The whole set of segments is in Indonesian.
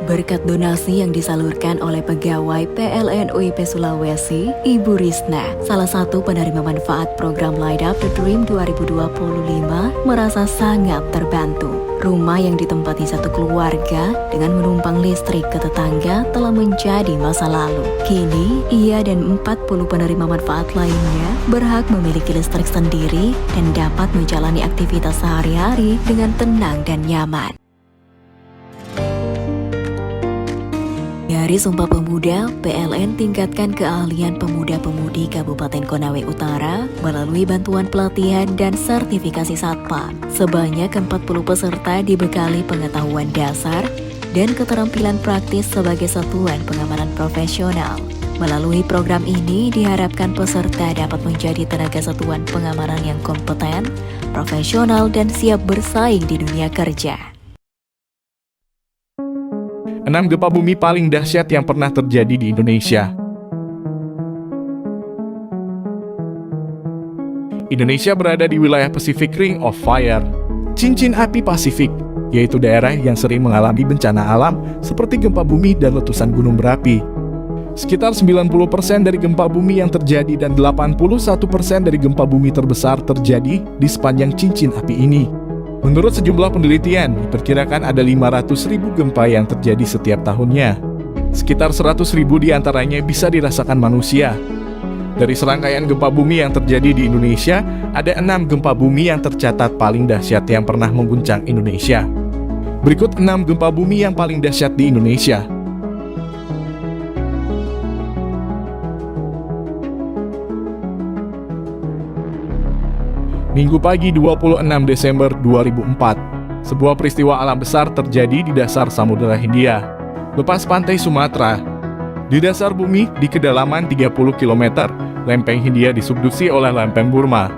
Berkat donasi yang disalurkan oleh pegawai PLN UIP Sulawesi, Ibu Risna, salah satu penerima manfaat program Light Up the Dream 2025, merasa sangat terbantu. Rumah yang ditempati satu keluarga dengan menumpang listrik ke tetangga telah menjadi masa lalu. Kini, ia dan 40 penerima manfaat lainnya berhak memiliki listrik sendiri dan dapat menjalani aktivitas sehari-hari dengan tenang dan nyaman. Dari Sumpah Pemuda, PLN tingkatkan keahlian pemuda-pemudi Kabupaten Konawe Utara melalui bantuan pelatihan dan sertifikasi Satpam. Sebanyak 40 peserta dibekali pengetahuan dasar dan keterampilan praktis sebagai satuan pengamanan profesional. Melalui program ini diharapkan peserta dapat menjadi tenaga satuan pengamanan yang kompeten, profesional, dan siap bersaing di dunia kerja. 6 gempa bumi paling dahsyat yang pernah terjadi di Indonesia. Indonesia berada di wilayah Pacific Ring of Fire, cincin api Pasifik, yaitu daerah yang sering mengalami bencana alam seperti gempa bumi dan letusan gunung berapi. Sekitar 90% dari gempa bumi yang terjadi dan 81% dari gempa bumi terbesar terjadi di sepanjang cincin api ini. Menurut sejumlah penelitian, diperkirakan ada 500.000 gempa yang terjadi setiap tahunnya. Sekitar 100.000 diantaranya bisa dirasakan manusia. Dari serangkaian gempa bumi yang terjadi di Indonesia, ada 6 gempa bumi yang tercatat paling dahsyat yang pernah mengguncang Indonesia. Berikut 6 gempa bumi yang paling dahsyat di Indonesia. Minggu pagi 26 Desember 2004, sebuah peristiwa alam besar terjadi di dasar Samudera Hindia, lepas pantai Sumatera. Di dasar bumi, di kedalaman 30 km, lempeng Hindia disubduksi oleh lempeng Burma.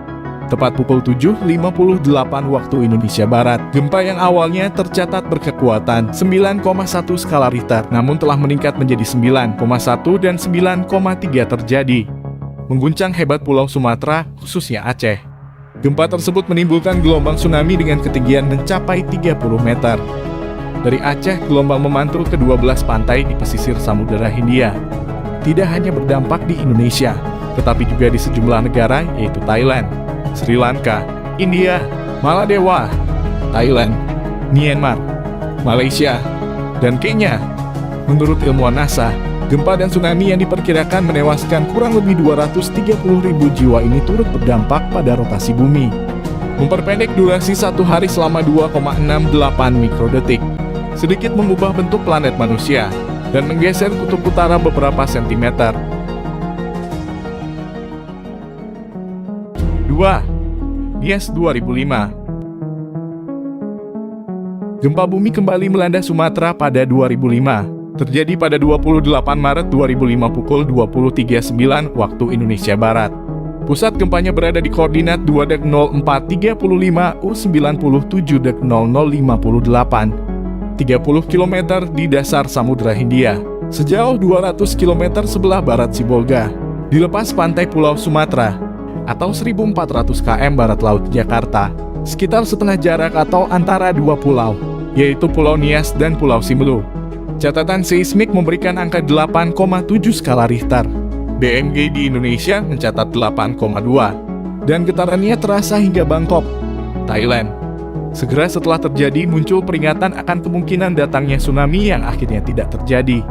Tepat pukul 7.58 waktu Indonesia Barat, gempa yang awalnya tercatat berkekuatan 9,1 skala Richter, namun telah meningkat menjadi 9,1 dan 9,3 terjadi, mengguncang hebat Pulau Sumatera, khususnya Aceh. Gempa tersebut menimbulkan gelombang tsunami dengan ketinggian mencapai 30 meter. Dari Aceh, gelombang memantul ke 12 pantai di pesisir Samudera Hindia. Tidak hanya berdampak di Indonesia, tetapi juga di sejumlah negara yaitu Thailand, Sri Lanka, India, Maladewa, Thailand, Myanmar, Malaysia, dan Kenya. Menurut ilmuwan NASA, gempa dan tsunami yang diperkirakan menewaskan kurang lebih 230.000 jiwa ini turut berdampak pada rotasi bumi, memperpendek durasi satu hari selama 2,68 mikrodetik, sedikit mengubah bentuk planet manusia, dan menggeser kutub utara beberapa sentimeter. 2. Nias 2005. Gempa bumi kembali melanda Sumatera pada 2005. Terjadi pada 28 Maret 2005 pukul 23.09 waktu Indonesia Barat. Pusat gempanya berada di koordinat 2-0435 U97-0058, 30 km di dasar Samudra Hindia, sejauh 200 km sebelah barat Sibolga, di lepas pantai Pulau Sumatera, atau 1.400 km barat laut Jakarta, sekitar setengah jarak atau antara dua pulau, yaitu Pulau Nias dan Pulau Simelu. Catatan seismik memberikan angka 8,7 skala Richter. BMG di Indonesia mencatat 8,2. Dan getarannya terasa hingga Bangkok, Thailand. Segera setelah terjadi muncul peringatan akan kemungkinan datangnya tsunami yang akhirnya tidak terjadi.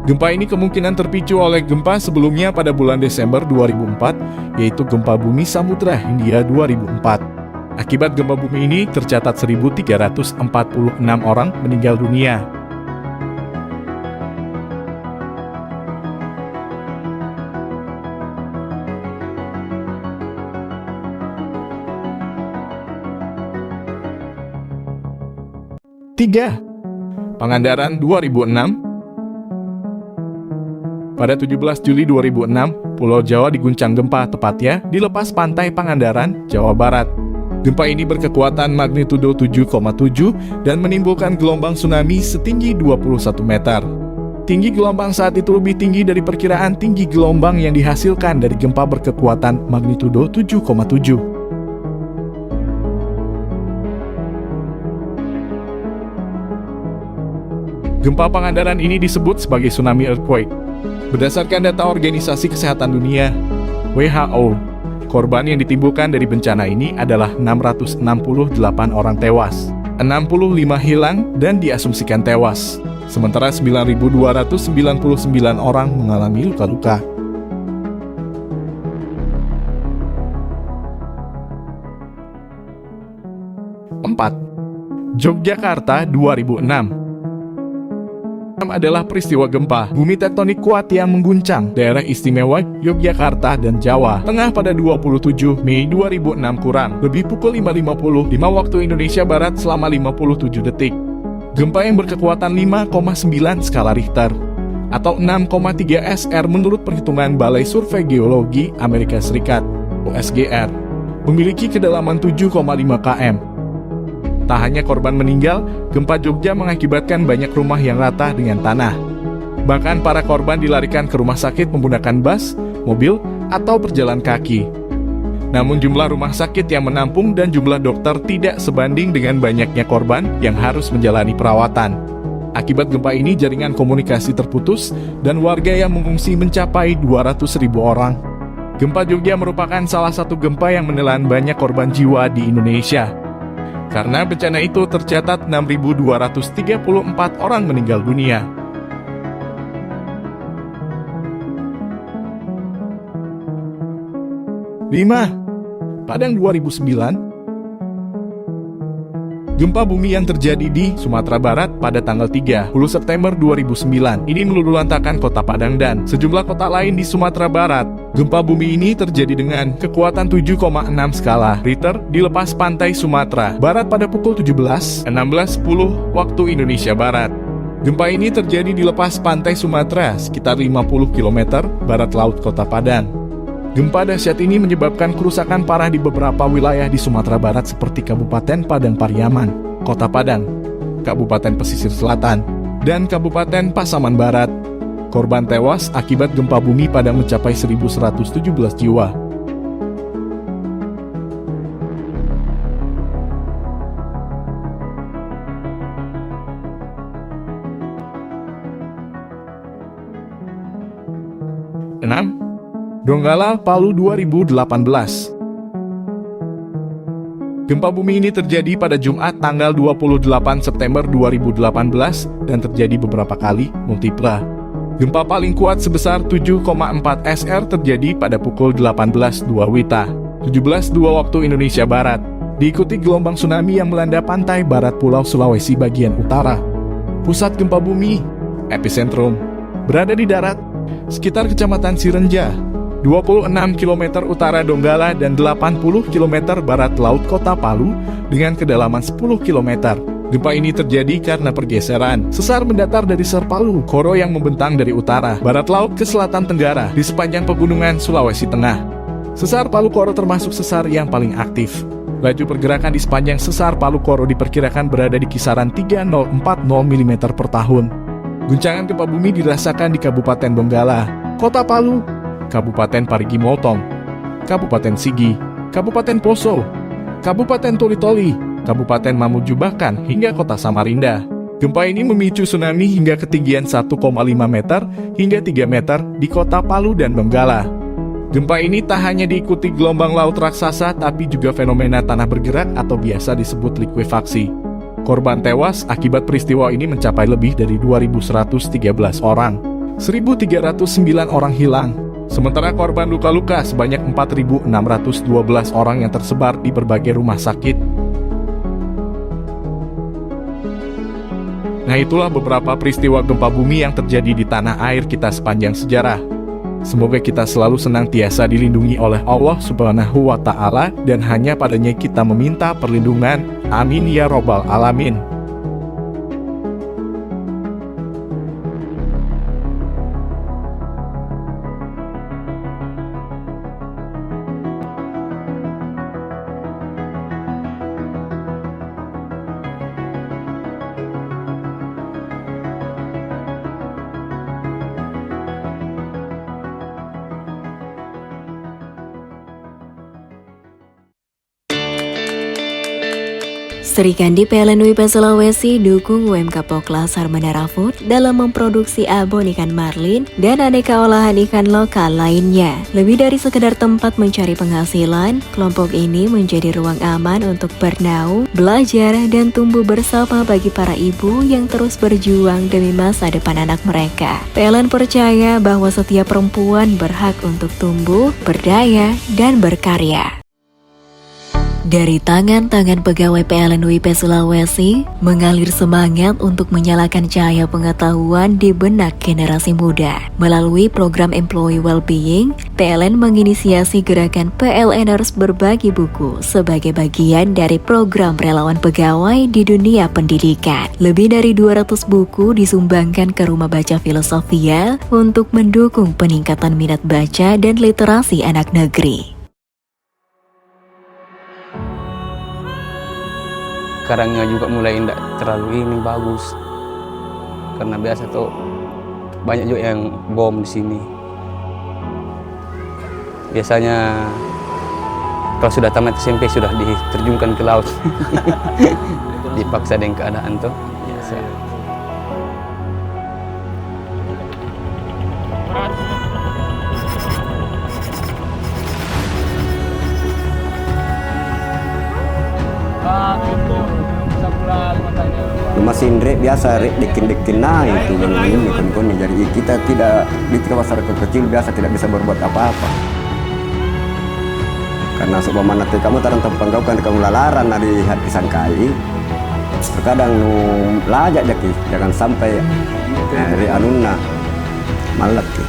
Gempa ini kemungkinan terpicu oleh gempa sebelumnya pada bulan Desember 2004, yaitu gempa bumi Samudra Hindia 2004. Akibat gempa bumi ini tercatat 1.346 orang meninggal dunia. Tiga. Pangandaran 2006. Pada 17 Juli 2006, Pulau Jawa diguncang gempa, tepatnya di lepas pantai Pangandaran, Jawa Barat. Gempa ini berkekuatan magnitudo 7,7 dan menimbulkan gelombang tsunami setinggi 21 meter. Tinggi gelombang saat itu lebih tinggi dari perkiraan tinggi gelombang yang dihasilkan dari gempa berkekuatan magnitudo 7,7. Gempa Pangandaran ini disebut sebagai tsunami earthquake. Berdasarkan data Organisasi Kesehatan Dunia, WHO, korban yang ditimbulkan dari bencana ini adalah 668 orang tewas, 65 hilang dan diasumsikan tewas, sementara 9.299 orang mengalami luka-luka. Yogyakarta 2006 adalah peristiwa gempa bumi tektonik kuat yang mengguncang daerah istimewa Yogyakarta dan Jawa Tengah pada 27 Mei 2006 kurang lebih pukul 5.55 waktu Indonesia Barat selama 57 detik. Gempa yang berkekuatan 5,9 skala Richter atau 6,3 SR menurut perhitungan Balai Survei Geologi Amerika Serikat (USGR) memiliki kedalaman 7,5 km. Tak hanya korban meninggal, gempa Jogja mengakibatkan banyak rumah yang rata dengan tanah. Bahkan para korban dilarikan ke rumah sakit menggunakan bus, mobil, atau berjalan kaki. Namun jumlah rumah sakit yang menampung dan jumlah dokter tidak sebanding dengan banyaknya korban yang harus menjalani perawatan. Akibat gempa ini jaringan komunikasi terputus dan warga yang mengungsi mencapai 200.000 orang. Gempa Jogja merupakan salah satu gempa yang menelan banyak korban jiwa di Indonesia. Karena bencana itu tercatat 6.234 orang meninggal dunia. Padang 2009. Gempa bumi yang terjadi di Sumatera Barat pada tanggal 30 September 2009 ini meluluhlantakkan kota Padang dan sejumlah kota lain di Sumatera Barat. Gempa bumi ini terjadi dengan kekuatan 7,6 skala Richter di lepas pantai Sumatera Barat pada pukul 17.16.10 waktu Indonesia Barat. Gempa ini terjadi di lepas pantai Sumatera sekitar 50 km barat laut kota Padang. Gempa dahsyat ini menyebabkan kerusakan parah di beberapa wilayah di Sumatera Barat seperti Kabupaten Padang Pariaman, Kota Padang, Kabupaten Pesisir Selatan, dan Kabupaten Pasaman Barat. Korban tewas akibat gempa bumi Padang mencapai 1.117 jiwa. Donggala, Palu 2018. Gempa bumi ini terjadi pada Jumat tanggal 28 September 2018 dan terjadi beberapa kali multipla. Gempa paling kuat sebesar 7,4 SR terjadi pada pukul 18.02 WITA, 17.02 waktu Indonesia Barat, diikuti gelombang tsunami yang melanda pantai barat Pulau Sulawesi bagian utara. Pusat gempa bumi, epicentrum, berada di darat, sekitar Kecamatan Sirenja, 26 km utara Donggala dan 80 km barat laut kota Palu dengan kedalaman 10 km. Gempa ini terjadi karena pergeseran sesar mendatar dari Sesar Palu Koro yang membentang dari utara barat laut ke selatan tenggara di sepanjang pegunungan Sulawesi Tengah. Sesar Palu Koro termasuk sesar yang paling aktif. Laju pergerakan di sepanjang Sesar Palu Koro diperkirakan berada di kisaran 3040 mm per tahun. Guncangan gempa bumi dirasakan di Kabupaten Donggala, Kota Palu, Kabupaten Parigi Motong, Kabupaten Sigi, Kabupaten Poso, Kabupaten Toli-Toli, Kabupaten Mamuju bahkan hingga Kota Samarinda. Gempa ini memicu tsunami hingga ketinggian 1,5 meter hingga 3 meter di Kota Palu dan Donggala. Gempa ini tak hanya diikuti gelombang laut raksasa tapi juga fenomena tanah bergerak atau biasa disebut likuifaksi. Korban tewas akibat peristiwa ini mencapai lebih dari 2.113 orang. 1.309 orang hilang. Sementara korban luka-luka sebanyak 4.612 orang yang tersebar di berbagai rumah sakit. Nah, itulah beberapa peristiwa gempa bumi yang terjadi di tanah air kita sepanjang sejarah. Semoga kita selalu senantiasa dilindungi oleh Allah Subhanahu wa Ta'ala dan hanya padanya kita meminta perlindungan. Amin ya Robbal Alamin. Serikandi PLN UIP Sulawesi dukung UMK Poklasar Menara Food dalam memproduksi abon ikan marlin dan aneka olahan ikan lokal lainnya. Lebih dari sekedar tempat mencari penghasilan, kelompok ini menjadi ruang aman untuk bernaung, belajar, dan tumbuh bersama bagi para ibu yang terus berjuang demi masa depan anak mereka. PLN percaya bahwa setiap perempuan berhak untuk tumbuh, berdaya, dan berkarya. Dari tangan-tangan pegawai PLN UIP Sulawesi, mengalir semangat untuk menyalakan cahaya pengetahuan di benak generasi muda. Melalui program Employee Wellbeing, PLN menginisiasi gerakan PLNers berbagi buku sebagai bagian dari program relawan pegawai di dunia pendidikan. Lebih dari 200 buku disumbangkan ke Rumah Baca Filosofia untuk mendukung peningkatan minat baca dan literasi anak negeri. Sekarangnya juga mulai tidak terlalu ini bagus, karena biasa tuh banyak juga yang bom di sini. Biasanya kalau sudah tamat SMP sudah diterjunkan ke laut, dipaksa dengan keadaan tuh. Biasa. Mesin rek biasa rek dekin-dekin nah itu ini kon jadi kita tidak di masyarakat kecil biasa tidak bisa berbuat apa-apa karena seumpama nanti kamu tarantang panggaukan kamu lalaran dari hati sangkai terkadang lajak jaki jangan sampai rek anunna malak ki.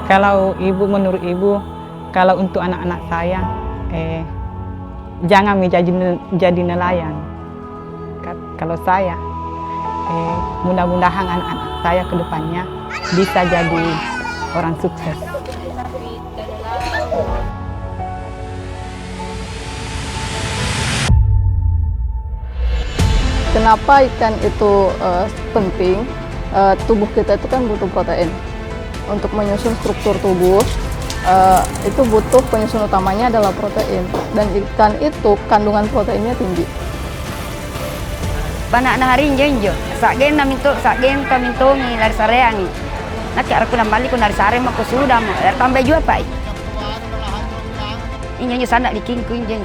Kalau ibu, menurut ibu, kalau untuk anak-anak saya, jangan menjadi nelayan. Kalau saya, mudah-mudahan anak-anak saya ke depannya bisa jadi orang sukses. Kenapa ikan itu penting? Tubuh kita itu kan butuh protein. Untuk menyusun struktur tubuh, itu butuh penyusun utamanya adalah protein. Dan ikan itu kandungan proteinnya tinggi. Panak na hari injo, sagen na minto, sagen ka minto ni lari sareangi. Nanti aku nambali ko lari sare mako sudah mo, tambah juga pak. Injo sana dikingku injo.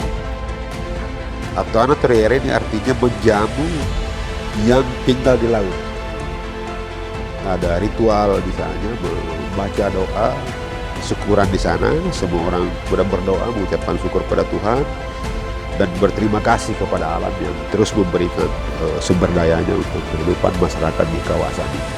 Atau anak terere ini artinya menjamu yang tinggal di laut. Ada ritual di sana, membaca doa, syukuran di sana. Semua orang berdoa mengucapkan syukur pada Tuhan dan berterima kasih kepada alam yang terus memberikan sumber dayanya untuk kehidupan masyarakat di kawasan ini.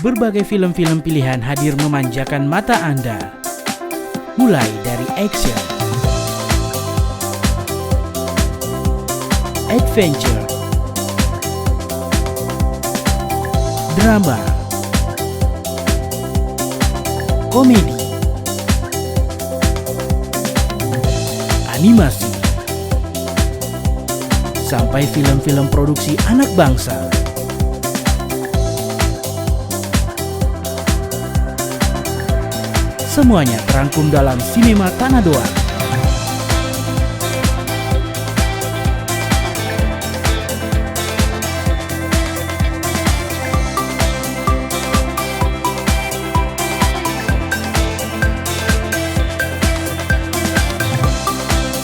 Berbagai film-film pilihan hadir memanjakan mata Anda. Mulai dari action, adventure, drama, komedi, animasi, sampai film-film produksi anak bangsa. Semuanya terangkum dalam Sinema Tanah Doa.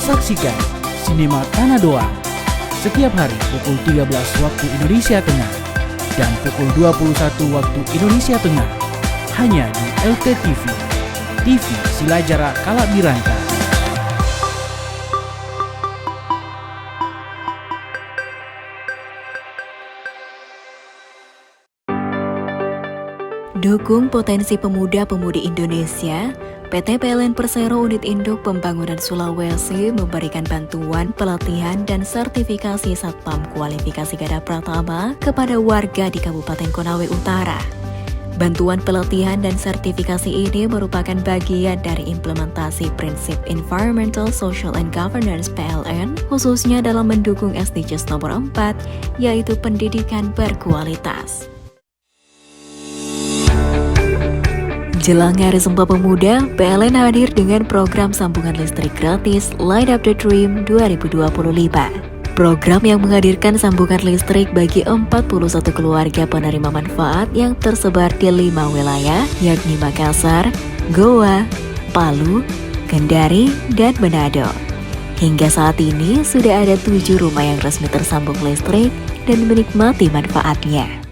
Saksikan Sinema Tanah Doa setiap hari pukul 13 waktu Indonesia Tengah dan pukul 21 waktu Indonesia Tengah hanya di LTTV. TV Silajara Kalabiranta. Dukung potensi pemuda-pemudi Indonesia PT PLN Persero Unit Induk Pembangunan Sulawesi memberikan bantuan pelatihan dan sertifikasi Satpam Kualifikasi Garda Pratama kepada warga di Kabupaten Konawe Utara. Bantuan pelatihan dan sertifikasi ini merupakan bagian dari implementasi prinsip Environmental, Social, and Governance PLN, khususnya dalam mendukung SDGs nomor 4, yaitu pendidikan berkualitas. Jelang Hari Sumpah Pemuda, PLN hadir dengan program sambungan listrik gratis Light Up the Dream 2025. Program yang menghadirkan sambungan listrik bagi 41 keluarga penerima manfaat yang tersebar di 5 wilayah, yakni Makassar, Goa, Palu, Kendari, dan Manado. Hingga saat ini sudah ada 7 rumah yang resmi tersambung listrik dan menikmati manfaatnya.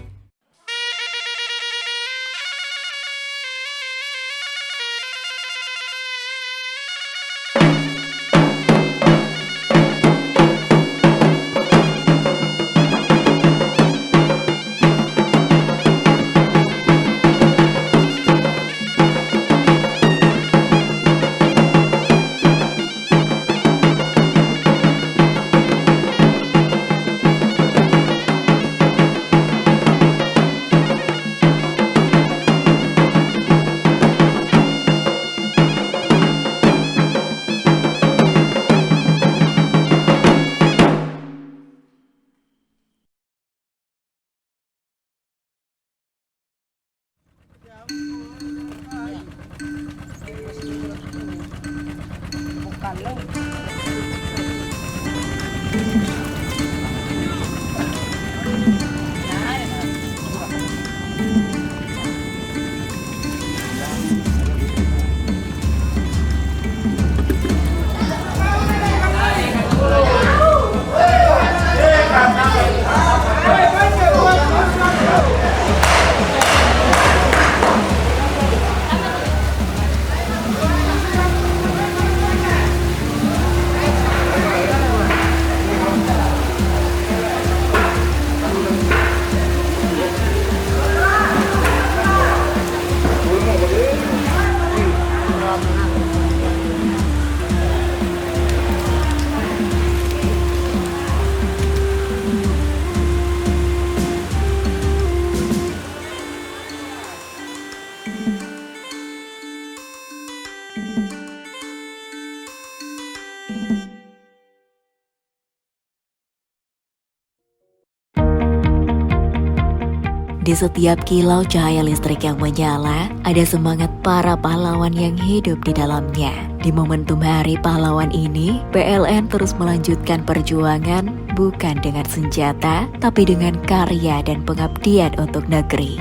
Di setiap kilau cahaya listrik yang menyala, ada semangat para pahlawan yang hidup di dalamnya. Di momentum Hari Pahlawan ini, PLN terus melanjutkan perjuangan bukan dengan senjata, tapi dengan karya dan pengabdian untuk negeri.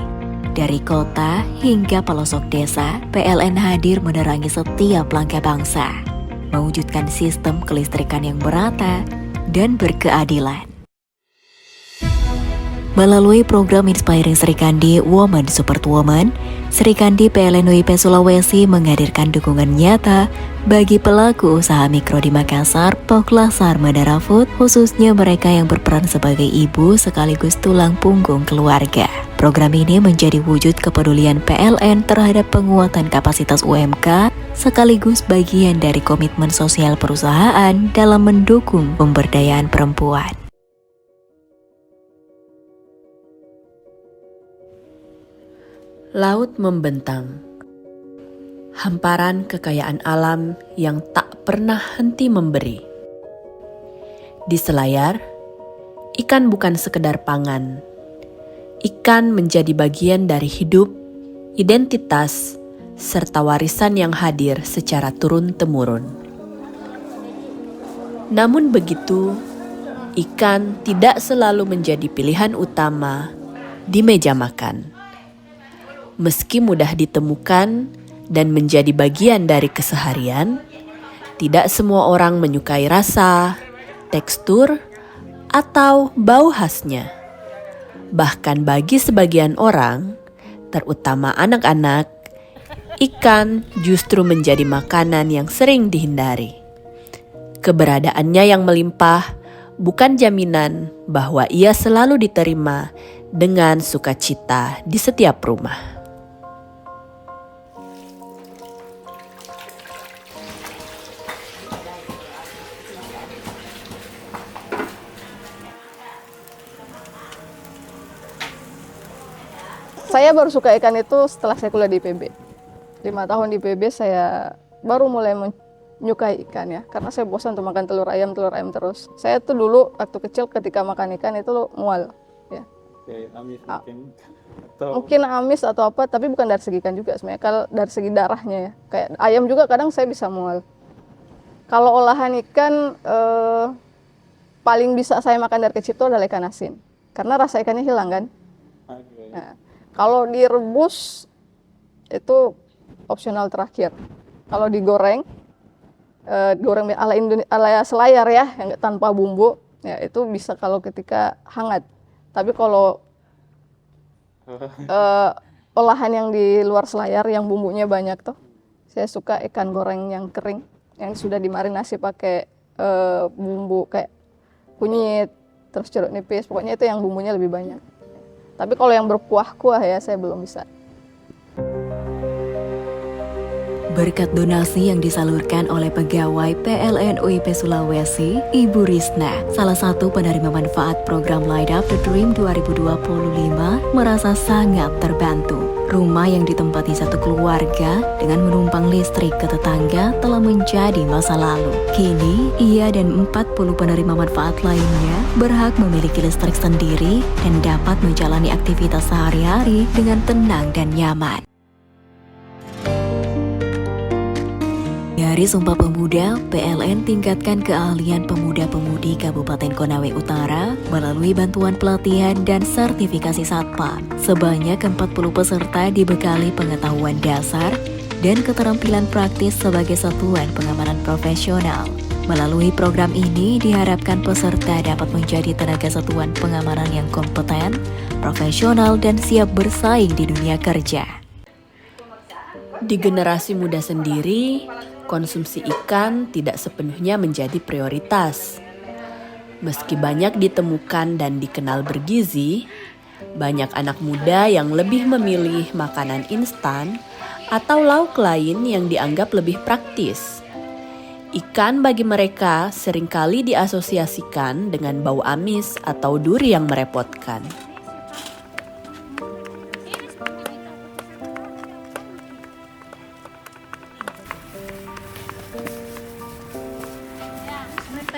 Dari kota hingga pelosok desa, PLN hadir menerangi setiap langkah bangsa, mewujudkan sistem kelistrikan yang merata dan berkeadilan. Melalui program Inspiring Sri Kandi Women Support Women, Sri Kandi PLN UIP Sulawesi menghadirkan dukungan nyata bagi pelaku usaha mikro di Makassar, Poklasar, Madara Food, khususnya mereka yang berperan sebagai ibu sekaligus tulang punggung keluarga. Program ini menjadi wujud kepedulian PLN terhadap penguatan kapasitas UMK, sekaligus bagian dari komitmen sosial perusahaan dalam mendukung pemberdayaan perempuan. Laut membentang, hamparan kekayaan alam yang tak pernah henti memberi. Di selayar, ikan bukan sekedar pangan. Ikan menjadi bagian dari hidup, identitas, serta warisan yang hadir secara turun-temurun. Namun begitu, ikan tidak selalu menjadi pilihan utama di meja makan. Meski mudah ditemukan dan menjadi bagian dari keseharian, tidak semua orang menyukai rasa, tekstur, atau bau khasnya. Bahkan bagi sebagian orang, terutama anak-anak, ikan justru menjadi makanan yang sering dihindari. Keberadaannya yang melimpah bukan jaminan bahwa ia selalu diterima dengan sukacita di setiap rumah. Saya baru suka ikan itu setelah saya kuliah di IPB. 5 tahun di IPB saya baru mulai menyukai ikan ya, karena saya bosan untuk makan telur ayam terus. Saya tuh dulu waktu kecil ketika makan ikan itu mual ya. Mungkin amis atau apa, tapi bukan dari segi ikan juga sebenarnya, kalau dari segi darahnya ya. Kayak ayam juga kadang saya bisa mual. Kalau olahan ikan paling bisa saya makan dari kecil itu adalah ikan asin, karena rasa ikannya hilang kan. Nah, kalau direbus itu opsional terakhir. Kalau digoreng, goreng ala selayar ya, yang tanpa bumbu, ya itu bisa kalau ketika hangat. Tapi kalau olahan yang di luar selayar, yang bumbunya banyak tuh, saya suka ikan goreng yang kering, yang sudah dimarinasi pakai bumbu kayak kunyit, terus jeruk nipis, pokoknya itu yang bumbunya lebih banyak. Tapi kalau yang berkuah-kuah ya, saya belum bisa. Berkat donasi yang disalurkan oleh pegawai PLN UIP Sulawesi, Ibu Risna, salah satu penerima manfaat program Light Up the Dream 2025, merasa sangat terbantu. Rumah yang ditempati satu keluarga dengan menumpang listrik ke tetangga telah menjadi masa lalu. Kini, ia dan 40 penerima manfaat lainnya berhak memiliki listrik sendiri dan dapat menjalani aktivitas sehari-hari dengan tenang dan nyaman. Dari Sumpah Pemuda, PLN tingkatkan keahlian pemuda-pemudi Kabupaten Konawe Utara melalui bantuan pelatihan dan sertifikasi Satpam. Sebanyak 40 peserta dibekali pengetahuan dasar dan keterampilan praktis sebagai satuan pengamanan profesional. Melalui program ini diharapkan peserta dapat menjadi tenaga satuan pengamanan yang kompeten, profesional, dan siap bersaing di dunia kerja. Di generasi muda sendiri, konsumsi ikan tidak sepenuhnya menjadi prioritas. Meski banyak ditemukan dan dikenal bergizi, banyak anak muda yang lebih memilih makanan instan atau lauk lain yang dianggap lebih praktis. Ikan bagi mereka seringkali diasosiasikan dengan bau amis atau duri yang merepotkan.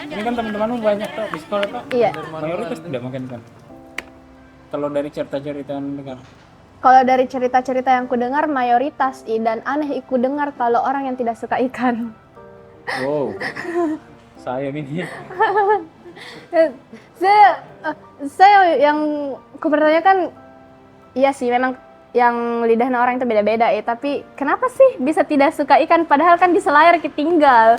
Ini kan teman-temanmu banyak tuh di sekolah tuh. Iya. Mayoritas tidak makan ikan. Kalau dari cerita-cerita yang dengar. Kalau dari cerita-cerita yang ku dengar mayoritas dan aneh ku dengar kalau orang yang tidak suka ikan. Wow. Saya ini. saya yang ku pertanyakan, iya sih memang yang lidahnya orang itu beda-beda ya, tapi kenapa sih bisa tidak suka ikan padahal kan di selayar kita tinggal.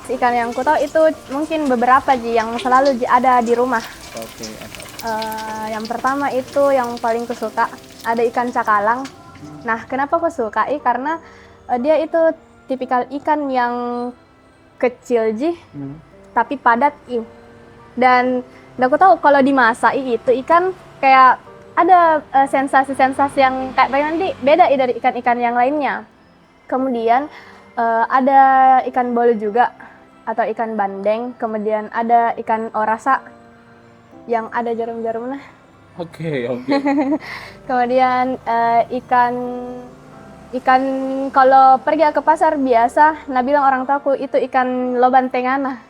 Ikan yang ku tahu itu mungkin beberapa yang selalu ada di rumah. Oke. Yang pertama itu yang paling kusuka ada ikan cakalang. Nah, kenapa aku suka? Karena dia itu tipikal ikan yang kecil tapi padat dan aku tahu kalau dimasak itu ikan kayak ada sensasi-sensasi yang kayak nanti beda dari ikan-ikan yang lainnya. Kemudian ada ikan bolu juga atau ikan bandeng, kemudian ada ikan orasa yang ada jarum-jarumnya. Oke. Kemudian ikan kalau pergi ke pasar biasa, nah bilang orang tuaku itu ikan loban tengana.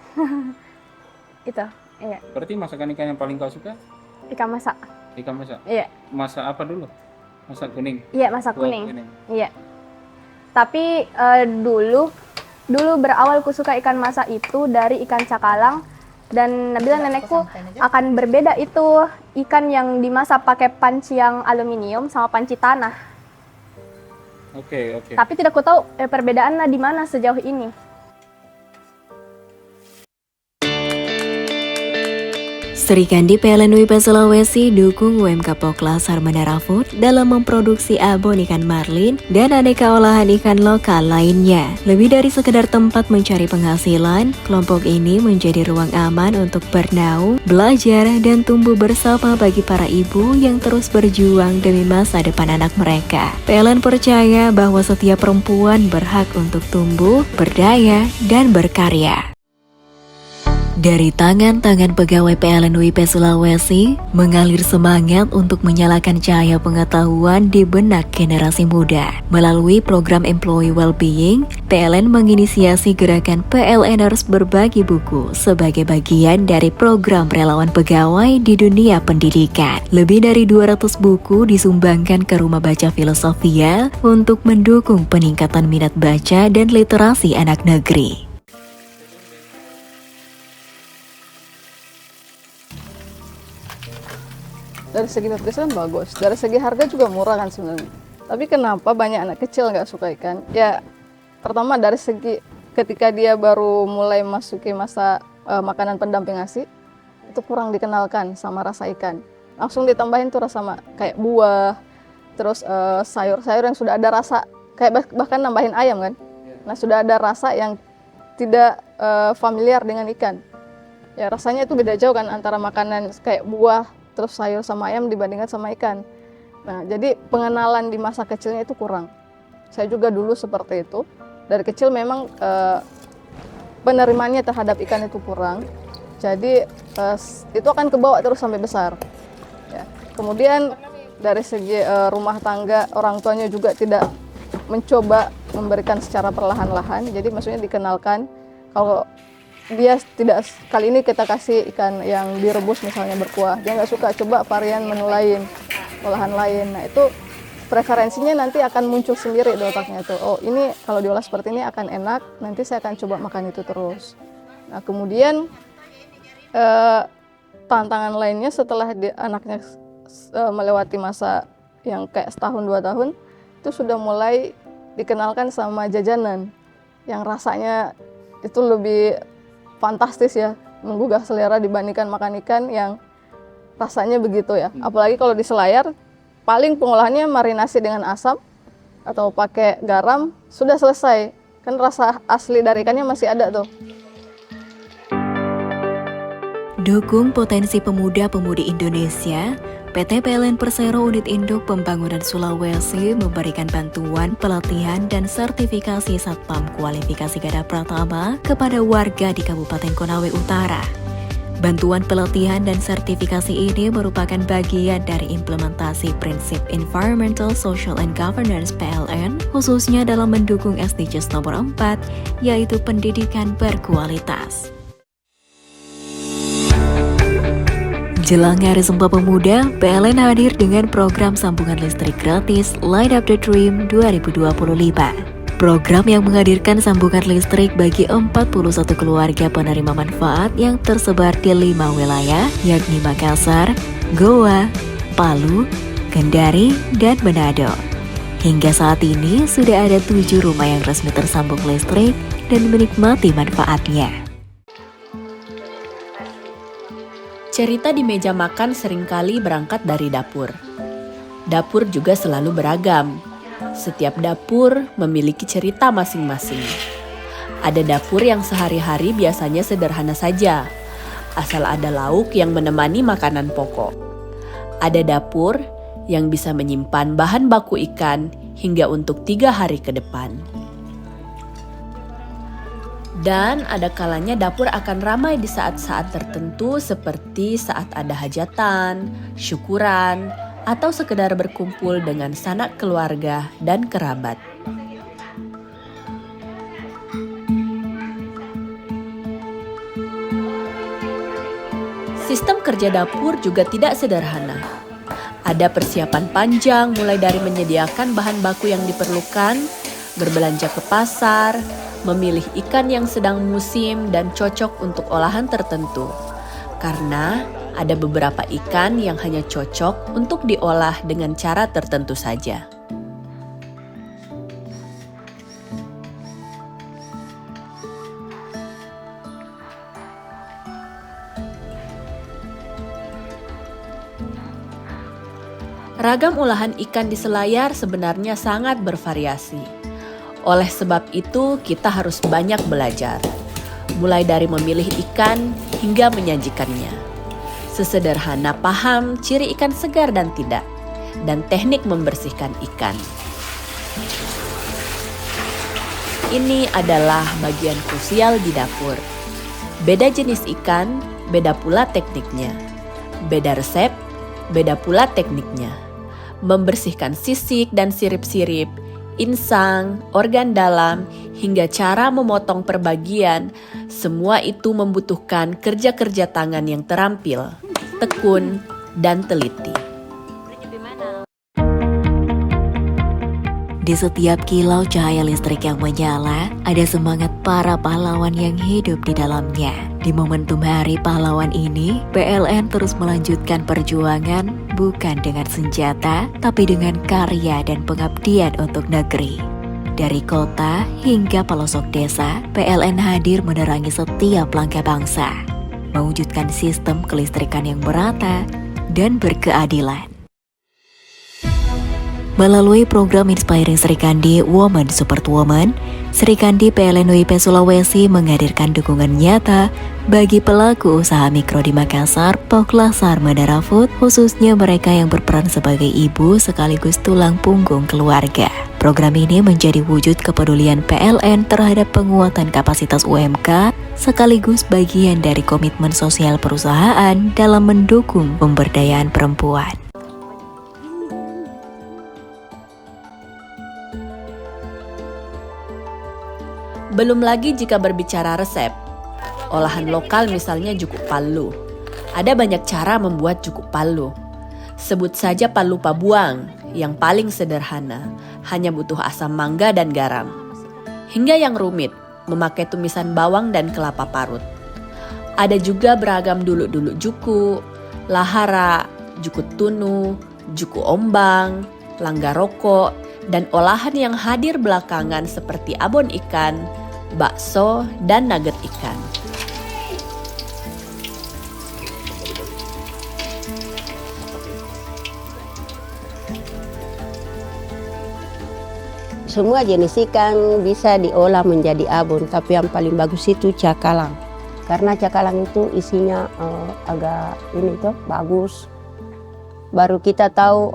Itu, iya. Berarti masakan ikan yang paling kau suka? Ikan masak. Ikan masak? Iya. Masak apa dulu? Masak kuning? Iya, masak kuning. Iya. Tapi dulu berawal ku suka ikan masak itu dari ikan cakalang, dan Nabila nenekku akan berbeda itu ikan yang dimasak pakai panci yang aluminium sama panci tanah. Oke. Tapi tidak ku tahu perbedaannya di mana sejauh ini. Serikandi PLN UIP Sulawesi dukung UMK Poklas Harmandara Food dalam memproduksi abon ikan marlin dan aneka olahan ikan lokal lainnya. Lebih dari sekedar tempat mencari penghasilan, kelompok ini menjadi ruang aman untuk bernaung, belajar, dan tumbuh bersama bagi para ibu yang terus berjuang demi masa depan anak mereka. PLN percaya bahwa setiap perempuan berhak untuk tumbuh, berdaya, dan berkarya. Dari tangan-tangan pegawai PLN UIP Sulawesi mengalir semangat untuk menyalakan cahaya pengetahuan di benak generasi muda. Melalui program Employee Wellbeing, PLN menginisiasi gerakan PLNers berbagi buku sebagai bagian dari program relawan pegawai di dunia pendidikan. Lebih dari 200 buku disumbangkan ke Rumah Baca Filosofia untuk mendukung peningkatan minat baca dan literasi anak negeri. Dari segi nutrisi kan bagus, dari segi harga juga murah kan sebenarnya. Tapi kenapa banyak anak kecil nggak suka ikan? Ya, pertama dari segi ketika dia baru mulai masuki masa makanan pendamping ASI, itu kurang dikenalkan sama rasa ikan. Langsung ditambahin tuh rasa kayak buah, terus sayur-sayur yang sudah ada rasa, kayak bahkan nambahin ayam kan. Nah, sudah ada rasa yang tidak familiar dengan ikan. Ya, rasanya itu beda jauh kan antara makanan kayak buah, terus sayur sama ayam dibandingkan sama ikan. Nah, jadi pengenalan di masa kecilnya itu kurang. Saya juga dulu seperti itu. Dari kecil memang penerimaannya terhadap ikan itu kurang. Jadi itu akan kebawa terus sampai besar. Ya. Kemudian dari segi rumah tangga, orang tuanya juga tidak mencoba memberikan secara perlahan-lahan. Jadi maksudnya dikenalkan kalau dia tidak, kali ini kita kasih ikan yang direbus misalnya berkuah, dia nggak suka, coba varian menu lain, olahan lain. Nah, itu preferensinya nanti akan muncul sendiri di otaknya tuh. Oh, ini kalau diolah seperti ini akan enak, nanti saya akan coba makan itu terus. Nah, kemudian tantangan lainnya setelah anaknya melewati masa yang kayak setahun 2 tahun, itu sudah mulai dikenalkan sama jajanan yang rasanya itu lebih fantastis ya, menggugah selera dibandingkan makan ikan yang rasanya begitu ya. Apalagi kalau di Selayar, paling pengolahannya marinasi dengan asam atau pakai garam, sudah selesai. Kan rasa asli dari ikannya masih ada tuh. Dukung potensi pemuda-pemudi Indonesia, PT PLN Persero Unit Induk Pembangunan Sulawesi memberikan bantuan pelatihan dan sertifikasi Satpam Kualifikasi Garda Pratama kepada warga di Kabupaten Konawe Utara. Bantuan pelatihan dan sertifikasi ini merupakan bagian dari implementasi prinsip Environmental, Social, and Governance PLN, khususnya dalam mendukung SDGs nomor 4, yaitu pendidikan berkualitas. Jelang Hari Sumpah Pemuda, PLN hadir dengan program sambungan listrik gratis Light Up the Dream 2025. Program yang menghadirkan sambungan listrik bagi 41 keluarga penerima manfaat yang tersebar di 5 wilayah, yakni Makassar, Goa, Palu, Kendari, dan Manado. Hingga saat ini sudah ada 7 rumah yang resmi tersambung listrik dan menikmati manfaatnya. Cerita di meja makan seringkali berangkat dari dapur. Dapur juga selalu beragam. Setiap dapur memiliki cerita masing-masing. Ada dapur yang sehari-hari biasanya sederhana saja, asal ada lauk yang menemani makanan pokok. Ada dapur yang bisa menyimpan bahan baku ikan hingga untuk 3 hari ke depan. Dan ada kalanya dapur akan ramai di saat-saat tertentu seperti saat ada hajatan, syukuran, atau sekedar berkumpul dengan sanak keluarga dan kerabat. Sistem kerja dapur juga tidak sederhana. Ada persiapan panjang mulai dari menyediakan bahan baku yang diperlukan, berbelanja ke pasar, memilih ikan yang sedang musim dan cocok untuk olahan tertentu. Karena ada beberapa ikan yang hanya cocok untuk diolah dengan cara tertentu saja. Ragam olahan ikan di Selayar sebenarnya sangat bervariasi. Oleh sebab itu, kita harus banyak belajar, mulai dari memilih ikan hingga menyajikannya. Sesederhana paham ciri ikan segar dan tidak, dan teknik membersihkan ikan. Ini adalah bagian krusial di dapur. Beda jenis ikan, beda pula tekniknya. Beda resep, beda pula tekniknya. Membersihkan sisik dan sirip-sirip, insang, organ dalam, hingga cara memotong perbagian, semua itu membutuhkan kerja-kerja tangan yang terampil, tekun, dan teliti. Di setiap kilau cahaya listrik yang menyala, ada semangat para pahlawan yang hidup di dalamnya. Di momentum Hari Pahlawan ini, PLN terus melanjutkan perjuangan bukan dengan senjata, tapi dengan karya dan pengabdian untuk negeri. Dari kota hingga pelosok desa, PLN hadir menerangi setiap langkah bangsa, mewujudkan sistem kelistrikan yang merata dan berkeadilan. Melalui program Inspiring Serikandi Women Support Women, Serikandi PLN UIP Sulawesi menghadirkan dukungan nyata bagi pelaku usaha mikro di Makassar, Poklasar, Mandara Food, khususnya mereka yang berperan sebagai ibu sekaligus tulang punggung keluarga. Program ini menjadi wujud kepedulian PLN terhadap penguatan kapasitas UMK, sekaligus bagian dari komitmen sosial perusahaan dalam mendukung pemberdayaan perempuan. Belum lagi jika berbicara resep. Olahan lokal misalnya jukuk palu. Ada banyak cara membuat jukuk palu. Sebut saja palu pabuang yang paling sederhana, hanya butuh asam mangga dan garam. Hingga yang rumit, memakai tumisan bawang dan kelapa parut. Ada juga beragam duluk-duluk juku, lahara, juku tunu, juku ombang, langgar rokok, dan olahan yang hadir belakangan seperti abon ikan, bakso, dan nugget ikan. Semua jenis ikan bisa diolah menjadi abon, tapi yang paling bagus itu cakalang. Karena cakalang itu isinya agak ini tuh bagus. Baru kita tahu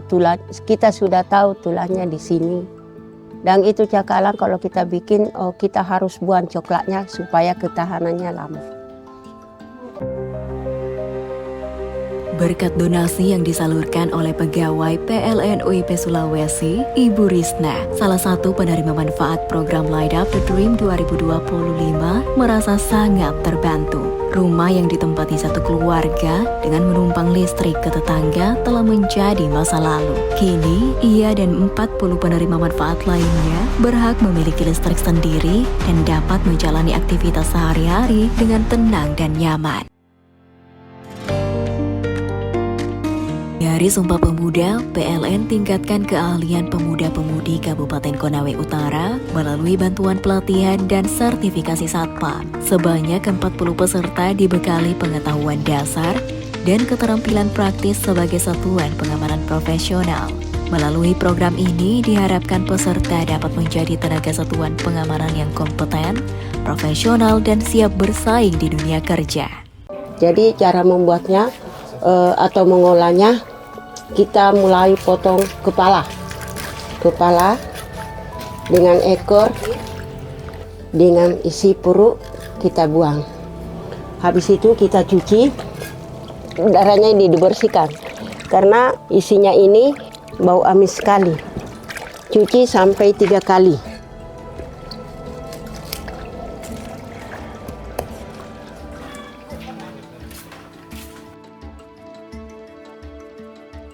tulang, kita sudah tahu tulangnya di sini. Dan itu cakalang kalau kita bikin, kita harus buang coklatnya supaya ketahanannya lama. Berkat donasi yang disalurkan oleh pegawai PLN UIP Sulawesi, Ibu Risna, salah satu penerima manfaat program Light Up the Dream 2025, merasa sangat terbantu. Rumah yang ditempati satu keluarga dengan menumpang listrik ke tetangga telah menjadi masa lalu. Kini, ia dan 40 penerima manfaat lainnya berhak memiliki listrik sendiri dan dapat menjalani aktivitas sehari-hari dengan tenang dan nyaman. Dari Sumpah Pemuda, PLN tingkatkan keahlian pemuda-pemudi Kabupaten Konawe Utara melalui bantuan pelatihan dan sertifikasi Satpam. Sebanyak 40 peserta dibekali pengetahuan dasar dan keterampilan praktis sebagai satuan pengamanan profesional. Melalui program ini diharapkan peserta dapat menjadi tenaga satuan pengamanan yang kompeten, profesional, dan siap bersaing di dunia kerja. Jadi cara membuatnya atau mengolahnya, kita mulai potong kepala dengan ekor, dengan isi perut kita buang. Habis itu kita cuci, darahnya ini dibersihkan karena isinya ini bau amis sekali. Cuci sampai 3 kali.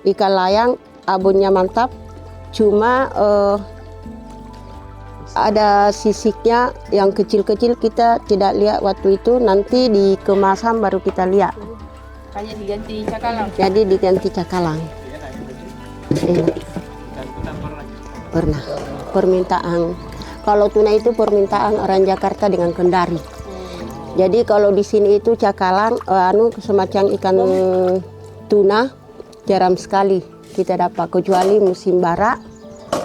Ikan layang abonnya mantap, cuma ada sisiknya yang kecil-kecil kita tidak lihat waktu itu, nanti di kemasan baru kita lihat. Hanya diganti cakalang. Jadi diganti cakalang. Pernah permintaan. Kalau tuna itu permintaan orang Jakarta dengan Kendari. Jadi kalau di sini itu cakalang, semacam ikan tuna. Jarang sekali kita dapat, kecuali musim barak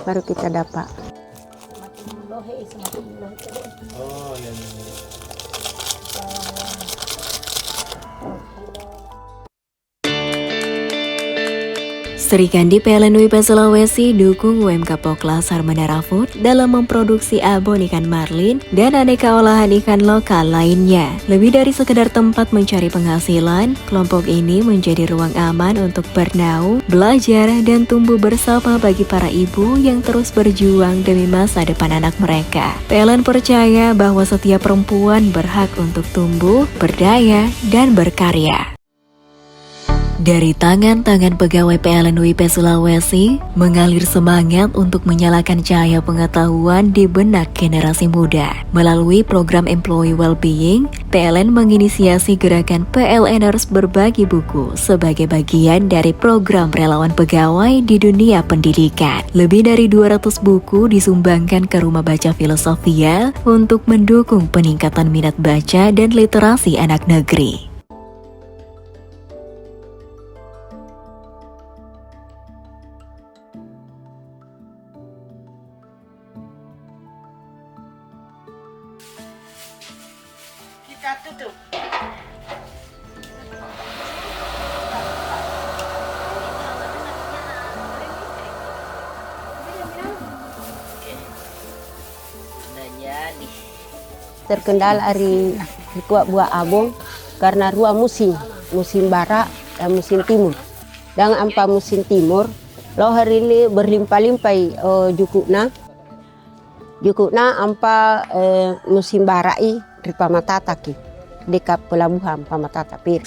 baru kita dapat. Serikandi PLN UIP Sulawesi dukung UMK Poklas Harmanara Food dalam memproduksi abon ikan marlin dan aneka olahan ikan lokal lainnya. Lebih dari sekedar tempat mencari penghasilan, kelompok ini menjadi ruang aman untuk bernaung, belajar, dan tumbuh bersama bagi para ibu yang terus berjuang demi masa depan anak mereka. PLN percaya bahwa setiap perempuan berhak untuk tumbuh, berdaya, dan berkarya. Dari tangan-tangan pegawai PLN UIP Sulawesi, mengalir semangat untuk menyalakan cahaya pengetahuan di benak generasi muda. Melalui program Employee Wellbeing, PLN menginisiasi gerakan PLNers berbagi buku sebagai bagian dari program relawan pegawai di dunia pendidikan. Lebih dari 200 buku disumbangkan ke Rumah Baca Filosofia untuk mendukung peningkatan minat baca dan literasi anak negeri. Kita tutup. Terkendala hari kuat buah abong karena dua musim barat dan musim timur. Dan ampa musim timur, lo hari ini berlimpah-limpah jukukna ampa musim barat di Pamatataki dekat pelabuhan Pamatatapir.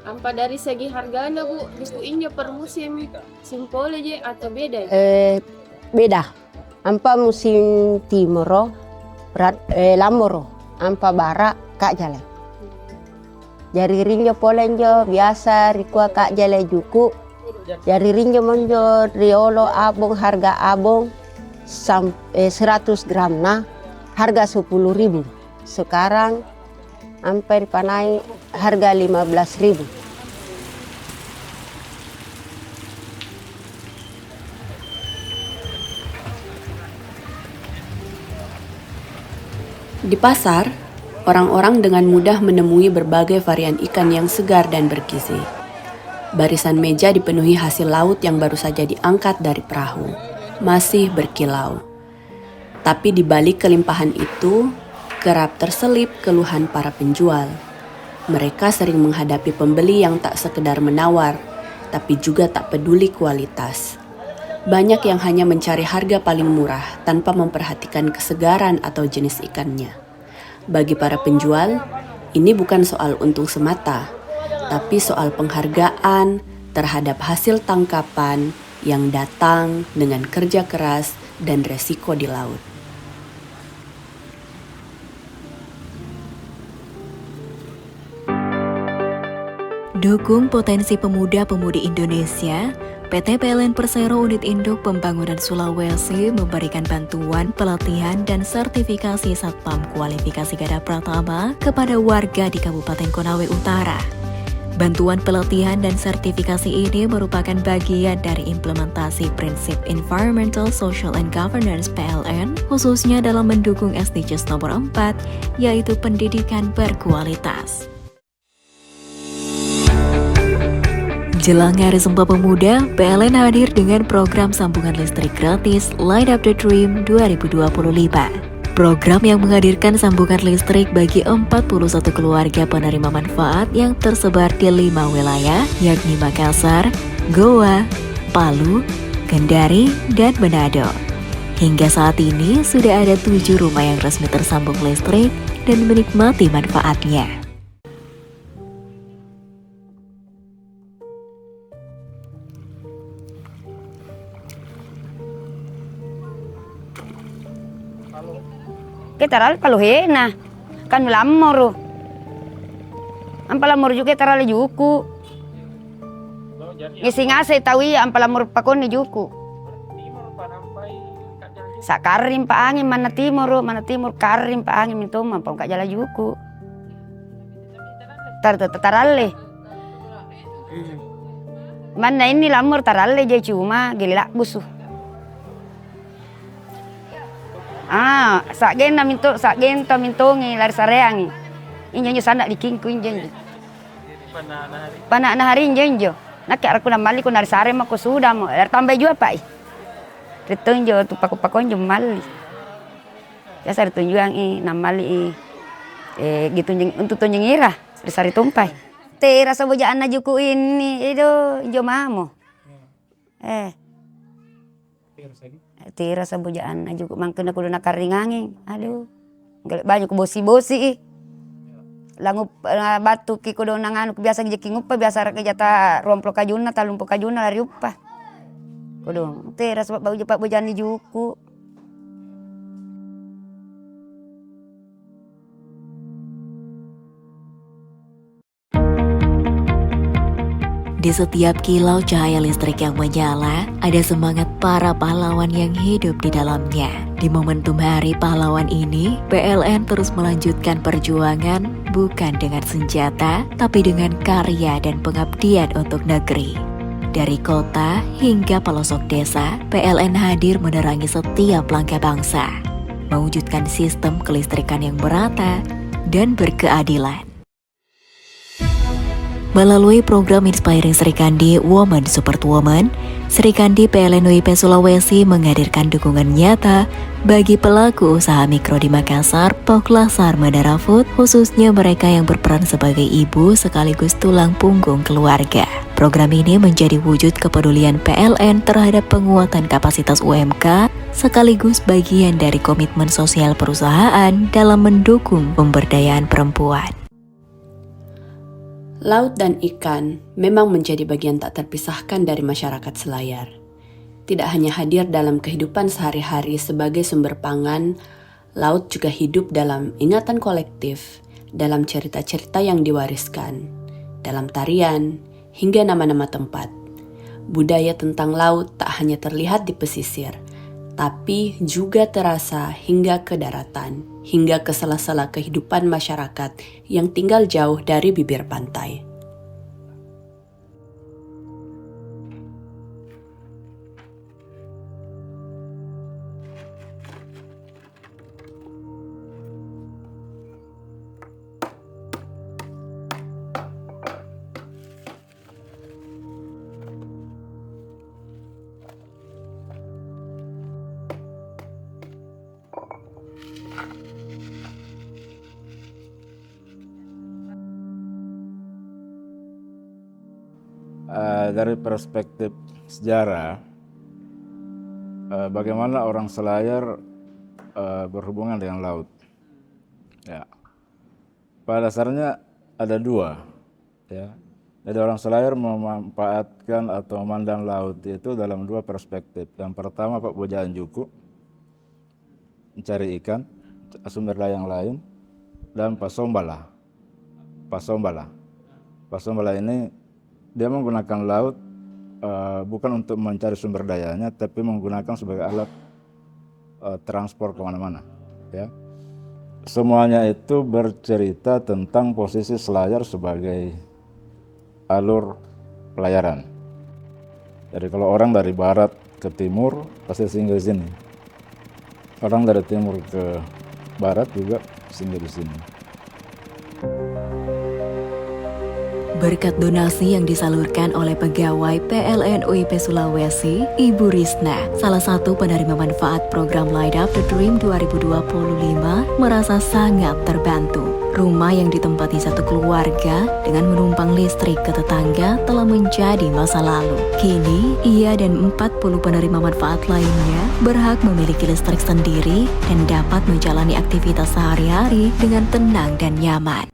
Ampa dari segi harganya Bu, bukunya per musim simpel aja atau beda? Beda. Ampa musim timur lamoro, ampa barat kak jalan. Jari rinjo polenjo biasa rikua kak jalan juku. Jari rinjo monjo riolo abong harga abong 100 gram nah harga 10.000. Sekarang hampir panai harga 15.000. Di pasar, orang-orang dengan mudah menemui berbagai varian ikan yang segar dan bergizi. Barisan meja dipenuhi hasil laut yang baru saja diangkat dari perahu, masih berkilau. Tapi di balik kelimpahan itu, kerap terselip keluhan para penjual. Mereka sering menghadapi pembeli yang tak sekedar menawar, tapi juga tak peduli kualitas. Banyak yang hanya mencari harga paling murah tanpa memperhatikan kesegaran atau jenis ikannya. Bagi para penjual, ini bukan soal untung semata, tapi soal penghargaan terhadap hasil tangkapan yang datang dengan kerja keras dan resiko di laut. Dukung potensi pemuda-pemudi Indonesia, PT PLN Persero Unit Induk Pembangunan Sulawesi memberikan bantuan pelatihan dan sertifikasi Satpam Kualifikasi Garda Pratama kepada warga di Kabupaten Konawe Utara. Bantuan pelatihan dan sertifikasi ini merupakan bagian dari implementasi prinsip Environmental, Social, and Governance PLN, khususnya dalam mendukung SDGs nomor 4, yaitu pendidikan berkualitas. Jelang Hari Sumpah Pemuda, PLN hadir dengan program sambungan listrik gratis Light Up the Dream 2025. Program yang menghadirkan sambungan listrik bagi 41 keluarga penerima manfaat yang tersebar di 5 wilayah, yakni Makassar, Goa, Palu, Kendari, dan Manado. Hingga saat ini sudah ada 7 rumah yang resmi tersambung listrik dan menikmati manfaatnya. Kita taral kalau hena kan lamor. Ampala mor juga taral juku. Ngisi ngase tawi ampala mor pakon juku. Sakarim pa angin mana timur karim pa angin minto mampu kak jala juku. Taralle. Mana ini lamor taralle je cuma gelak busuh. Sagen ta minto lari sareangi. Injo sandak dikingku injo. Pana na hari injo. Nak aku mali ko narsare mo ko sudah mo. Tambah juga pak. Retunjo tu paku-pakon jum mali. Biasa retunjo yang namali gitu untuk tunjingira sari tumpai. Te rasa bojaan najuku ini itu jo mamo. Te rasa bojaan najuku mangkena kudu nakaringangin. Aduh. Galak banyak bosi-bosi. Langu batu ki kudu nanganu biasa jeki ngupa biasa ra jata romplo kajuna talumpo kajuna lari uppa. Kudu te rasa bau jepak bojaan juku. Di setiap kilau cahaya listrik yang menyala, ada semangat para pahlawan yang hidup di dalamnya. Di momentum Hari Pahlawan ini, PLN terus melanjutkan perjuangan bukan dengan senjata, tapi dengan karya dan pengabdian untuk negeri. Dari kota hingga pelosok desa, PLN hadir menerangi setiap langkah bangsa, mewujudkan sistem kelistrikan yang merata dan berkeadilan. Melalui program Inspiring Sri Kandi Women Support Women, Sri Kandi PLN UIP Sulawesi menghadirkan dukungan nyata bagi pelaku usaha mikro di Makassar, Poklasar, Mandara Food, khususnya mereka yang berperan sebagai ibu sekaligus tulang punggung keluarga. Program ini menjadi wujud kepedulian PLN terhadap penguatan kapasitas UMK, sekaligus bagian dari komitmen sosial perusahaan dalam mendukung pemberdayaan perempuan. Laut dan ikan memang menjadi bagian tak terpisahkan dari masyarakat Selayar. Tidak hanya hadir dalam kehidupan sehari-hari sebagai sumber pangan, laut juga hidup dalam ingatan kolektif, dalam cerita-cerita yang diwariskan, dalam tarian, hingga nama-nama tempat. Budaya tentang laut tak hanya terlihat di pesisir, tapi juga terasa hingga ke daratan, hingga ke sela-sela kehidupan masyarakat yang tinggal jauh dari bibir pantai. Dari perspektif sejarah, bagaimana orang Selayar berhubungan dengan laut. Ya. Pada dasarnya ada dua. Ya. Jadi orang Selayar memanfaatkan atau memandang laut itu dalam dua perspektif. Yang pertama Pak bojaan juku, mencari ikan, sumber daya yang lain, dan pasombala. Pasombala ini dia menggunakan laut bukan untuk mencari sumber dayanya, tapi menggunakan sebagai alat transport kemana-mana. Ya. Semuanya itu bercerita tentang posisi Selayar sebagai alur pelayaran. Jadi kalau orang dari barat ke timur pasti singgah di sini. Orang dari timur ke barat juga singgah di sini. Berkat donasi yang disalurkan oleh pegawai PLN UIP Sulawesi, Ibu Risna, salah satu penerima manfaat program Light Up the Dream 2025, merasa sangat terbantu. Rumah yang ditempati satu keluarga dengan menumpang listrik ke tetangga telah menjadi masa lalu. Kini, ia dan 40 penerima manfaat lainnya berhak memiliki listrik sendiri dan dapat menjalani aktivitas sehari-hari dengan tenang dan nyaman.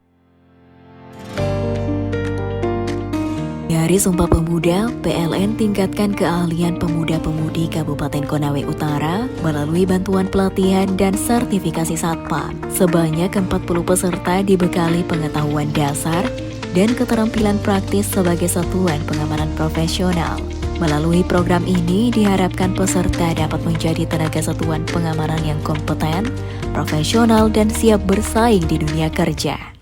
Dari Sumpah Pemuda, PLN tingkatkan keahlian pemuda-pemudi Kabupaten Konawe Utara melalui bantuan pelatihan dan sertifikasi Satpam. Sebanyak 40 peserta dibekali pengetahuan dasar dan keterampilan praktis sebagai satuan pengamanan profesional. Melalui program ini diharapkan peserta dapat menjadi tenaga satuan pengamanan yang kompeten, profesional, dan siap bersaing di dunia kerja.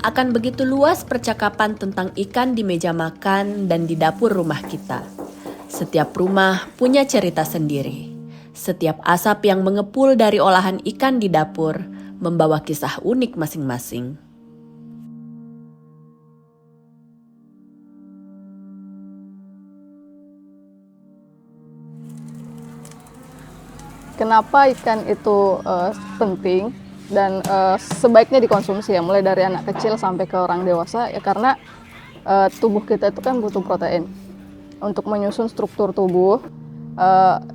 Akan begitu luas percakapan tentang ikan di meja makan dan di dapur rumah kita. Setiap rumah punya cerita sendiri. Setiap asap yang mengepul dari olahan ikan di dapur membawa kisah unik masing-masing. Kenapa ikan itu penting dan sebaiknya dikonsumsi ya, mulai dari anak kecil sampai ke orang dewasa ya, karena tubuh kita itu kan butuh protein. Untuk menyusun struktur tubuh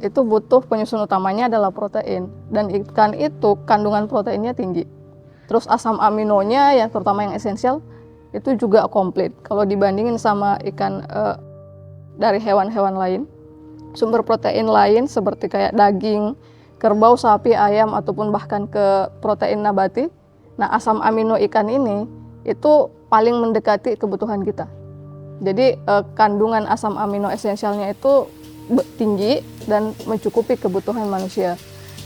itu butuh penyusun utamanya adalah protein, dan ikan itu kandungan proteinnya tinggi. Terus asam aminonya ya, terutama yang esensial itu juga komplit. Kalau dibandingin sama ikan dari hewan-hewan lain, sumber protein lain seperti kayak daging, kerbau, sapi, ayam, ataupun bahkan ke protein nabati. Nah, asam amino ikan ini itu paling mendekati kebutuhan kita. Jadi kandungan asam amino esensialnya itu tinggi dan mencukupi kebutuhan manusia.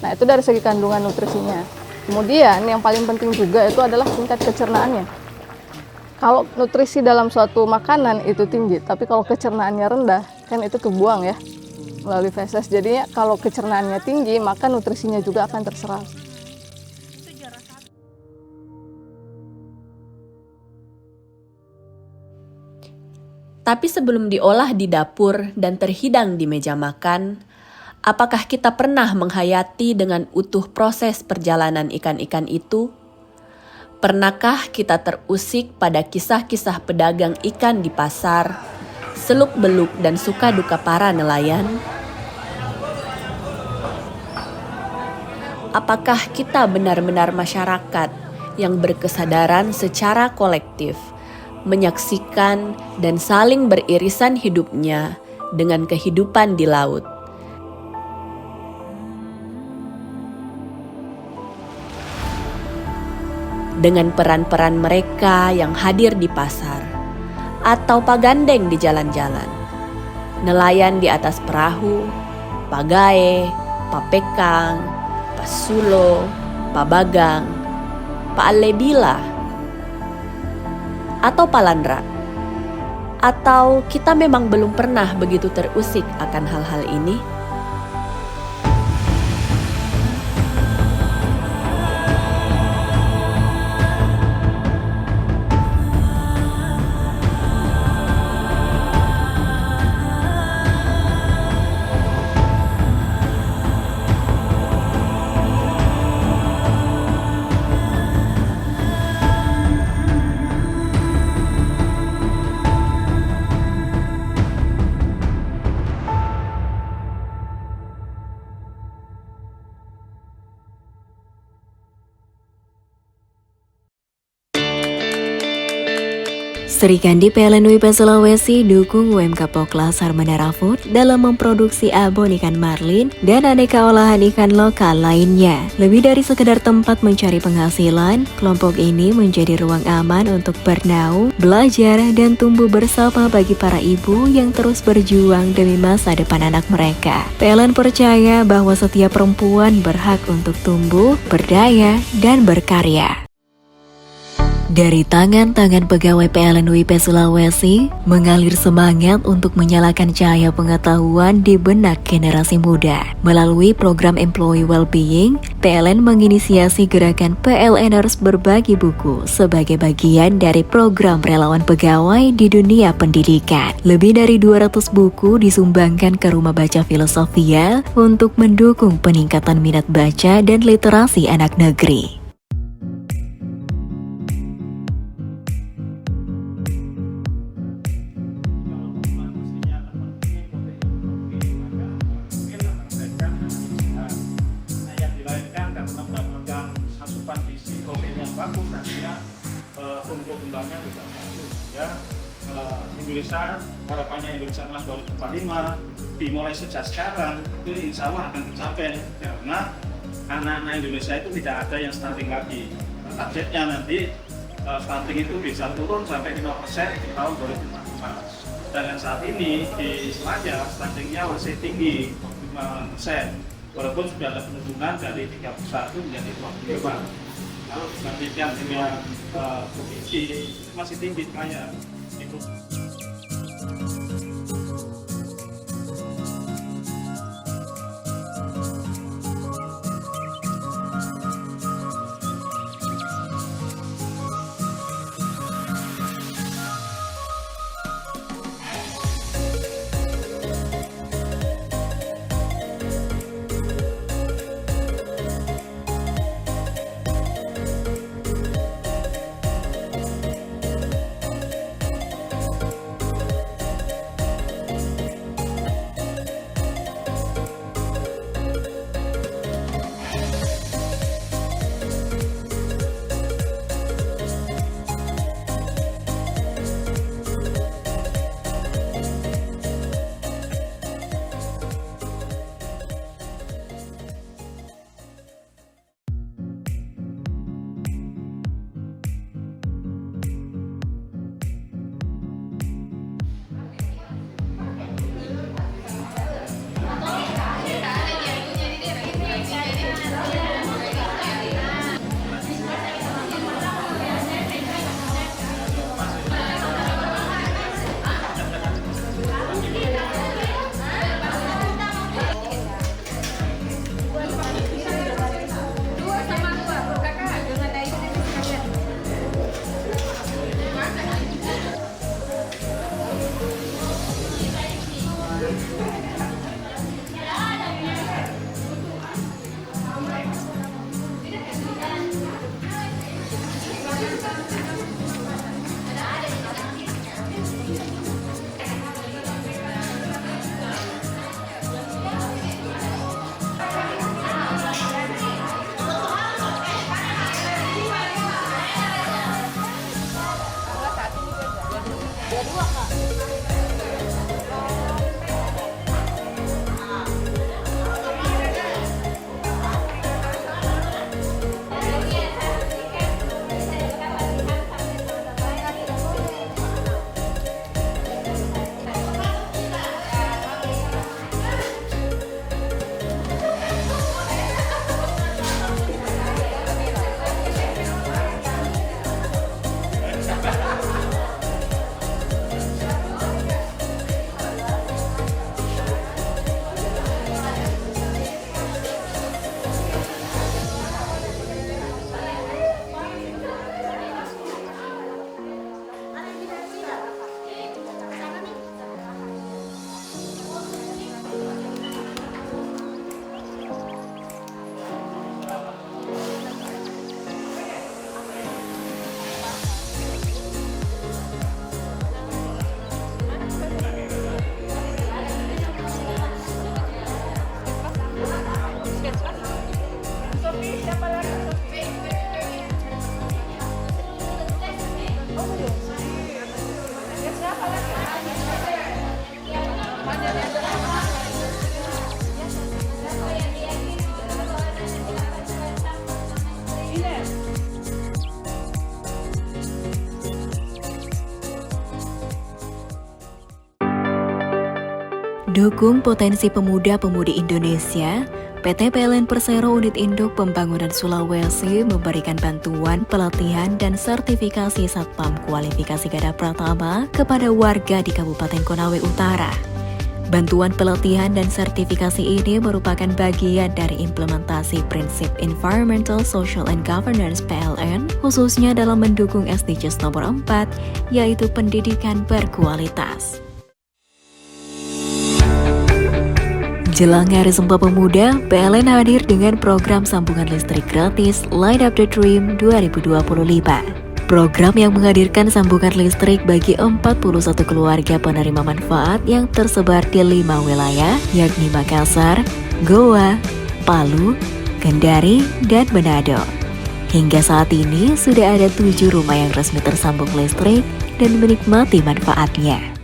Nah, itu dari segi kandungan nutrisinya. Kemudian yang paling penting juga itu adalah tingkat kecernaannya. Kalau nutrisi dalam suatu makanan itu tinggi, tapi kalau kecernaannya rendah, kan itu kebuang ya melalui feses. Jadinya kalau kecernaannya tinggi, maka nutrisinya juga akan terserap. Tapi sebelum diolah di dapur dan terhidang di meja makan, apakah kita pernah menghayati dengan utuh proses perjalanan ikan-ikan itu? Pernahkah kita terusik pada kisah-kisah pedagang ikan di pasar, seluk-beluk dan suka duka para nelayan? Apakah kita benar-benar masyarakat yang berkesadaran secara kolektif, menyaksikan dan saling beririsan hidupnya dengan kehidupan di laut? Dengan peran-peran mereka yang hadir di pasar atau pagandeng di jalan-jalan, nelayan di atas perahu, pagae, papekang, pasulo, pabagang, paalebila, atau palandra. Atau kita memang belum pernah begitu terusik akan hal-hal ini? Serikandi PLN UIP Sulawesi dukung UMK Poklas Harmanara Food dalam memproduksi abon ikan marlin dan aneka olahan ikan lokal lainnya. Lebih dari sekedar tempat mencari penghasilan, kelompok ini menjadi ruang aman untuk bernaung, belajar, dan tumbuh bersama bagi para ibu yang terus berjuang demi masa depan anak mereka. PLN percaya bahwa setiap perempuan berhak untuk tumbuh, berdaya, dan berkarya. Dari tangan-tangan pegawai PLN UIP Sulawesi, mengalir semangat untuk menyalakan cahaya pengetahuan di benak generasi muda. Melalui program Employee Wellbeing, PLN menginisiasi gerakan PLNers berbagi buku sebagai bagian dari program relawan pegawai di dunia pendidikan. Lebih dari 200 buku disumbangkan ke Rumah Baca Filosofia untuk mendukung peningkatan minat baca dan literasi anak negeri. Untuk kembangnya juga bagus ya. Indonesia, harapannya Indonesia Emas 2045 dimulai sejak sekarang itu insya Allah akan tercapai, karena anak-anak Indonesia itu tidak ada yang stunting lagi. Targetnya nanti stunting itu bisa turun sampai 5% di tahun 2045. Dan yang saat ini di Selayar stuntingnya masih tinggi 5%, walaupun sudah ada penurunan dari 31 menjadi 25. Kalau dibandingkan dengan provinsi masih tinggi Selayar. Itu. Dukung potensi pemuda-pemudi Indonesia, PT PLN Persero Unit Induk Pembangunan Sulawesi memberikan bantuan, pelatihan, dan sertifikasi Satpam Kualifikasi Garda Pratama kepada warga di Kabupaten Konawe Utara. Bantuan pelatihan dan sertifikasi ini merupakan bagian dari implementasi prinsip Environmental, Social, and Governance PLN, khususnya dalam mendukung SDGs nomor 4, yaitu pendidikan berkualitas. Jelang Hari Sumpah Pemuda, PLN hadir dengan program sambungan listrik gratis Light Up the Dream 2025. Program yang menghadirkan sambungan listrik bagi 41 keluarga penerima manfaat yang tersebar di 5 wilayah, yakni Makassar, Goa, Palu, Kendari, dan Manado. Hingga saat ini sudah ada 7 rumah yang resmi tersambung listrik dan menikmati manfaatnya.